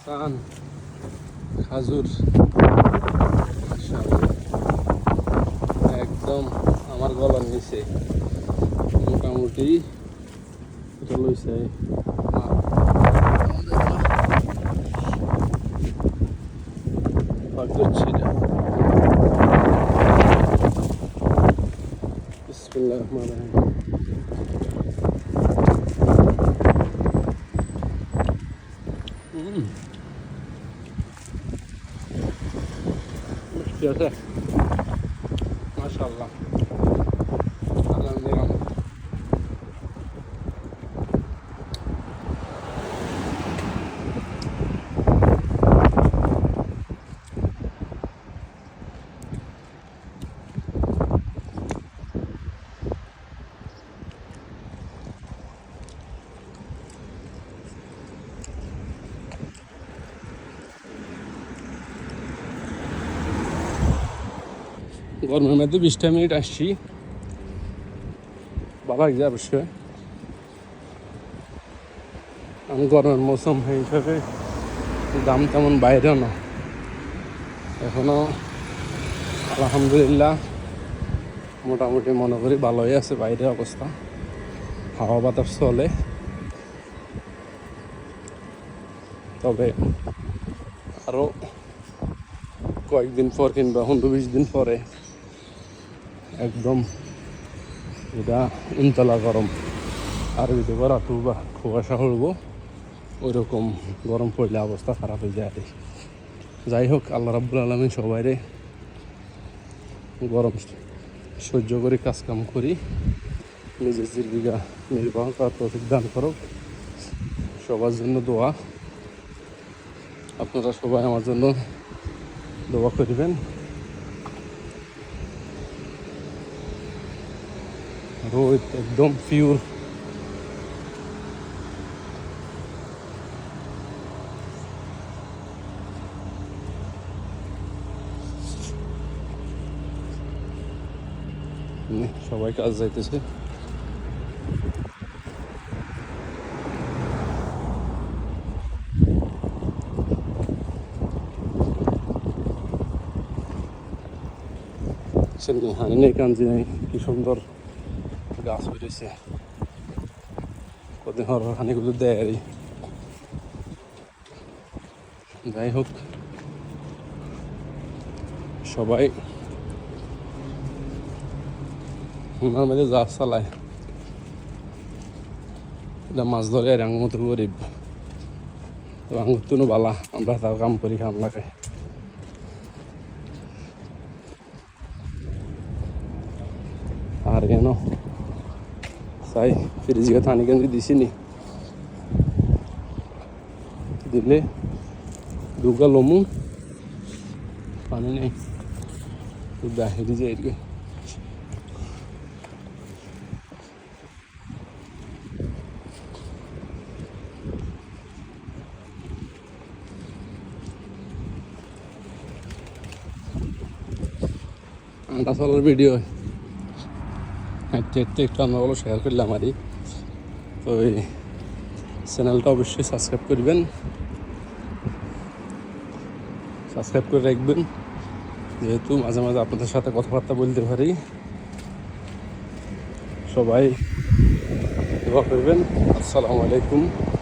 সান খাজুর একদম আমার গলার নিচে মোটামুটি এটা লইছে বিসমিল্লাহির রহমানির রহিম। মিষ্টি আছে মাশাআল্লাহ। আলহামদুলিল্লাহ। গরমের মধ্যে 20টা মিনিট আসছি, ভালো লাগছে অবশ্যই। আমি গরমের মৌসুম হিসাবে দাম তেমন বাইরেও না, এখনো আলহামদুলিল্লাহ মোটামুটি মনে করি ভালোই আছে বাইরের অবস্থা, হাওয়া বাতাস চলে। তবে আরও কয়েকদিন পর কিংবা 15-20 দিন পরে একদম এটা উনতলা গরম, আর যদি রাতু বা কুয়াশা উড়বো ওই রকম গরম পড়লে অবস্থা খারাপ হয়ে যায়। যাই হোক, আল্লাহ রাব্বুল আলামিন সবাইরে গরম সহ্য করি কাজকাম করি নিজের জীবিকা নির্বাহ করার তৌফিক দান করুক। সবার জন্য দোয়া, আপনারা সবাই আমার জন্য দোয়া করবেন। রোদ একদম পিওর, সবাই কাজ যাইতেছে। হানি নেই কাঞ্জি নেই, কি সুন্দর গাছ বেরিয়েছে, কদিন হর হানিগুলো দেয় আর। যাই হোক, সবাই ওনার মধ্যে জাহাজ চালায়, এটা মাছ ধরে আর আঙ্গুর মতো গরিব, তো আঙ্গুর তুনো বালা, আমরা তাও কাম করি খাম লাগে। আর কেন চাই ফ্রিজে থানি কেন্দ্রে দিছিনি, দিলে দুগা লমু পানি নেই বাহিরে যাই। আটা চলার ভিডিও হাঁটতে হাঁটতে একটু আমরা বলো শেয়ার করলাম আরই। তো এই চ্যানেলটা অবশ্যই সাবস্ক্রাইব করবেন, সাবস্ক্রাইব করে রাখবেন, যেহেতু মাঝে মাঝে আপনাদের সাথে কথাবার্তা বলতে পারি। সবাই দোয়া করবেন। আসসালামু আলাইকুম।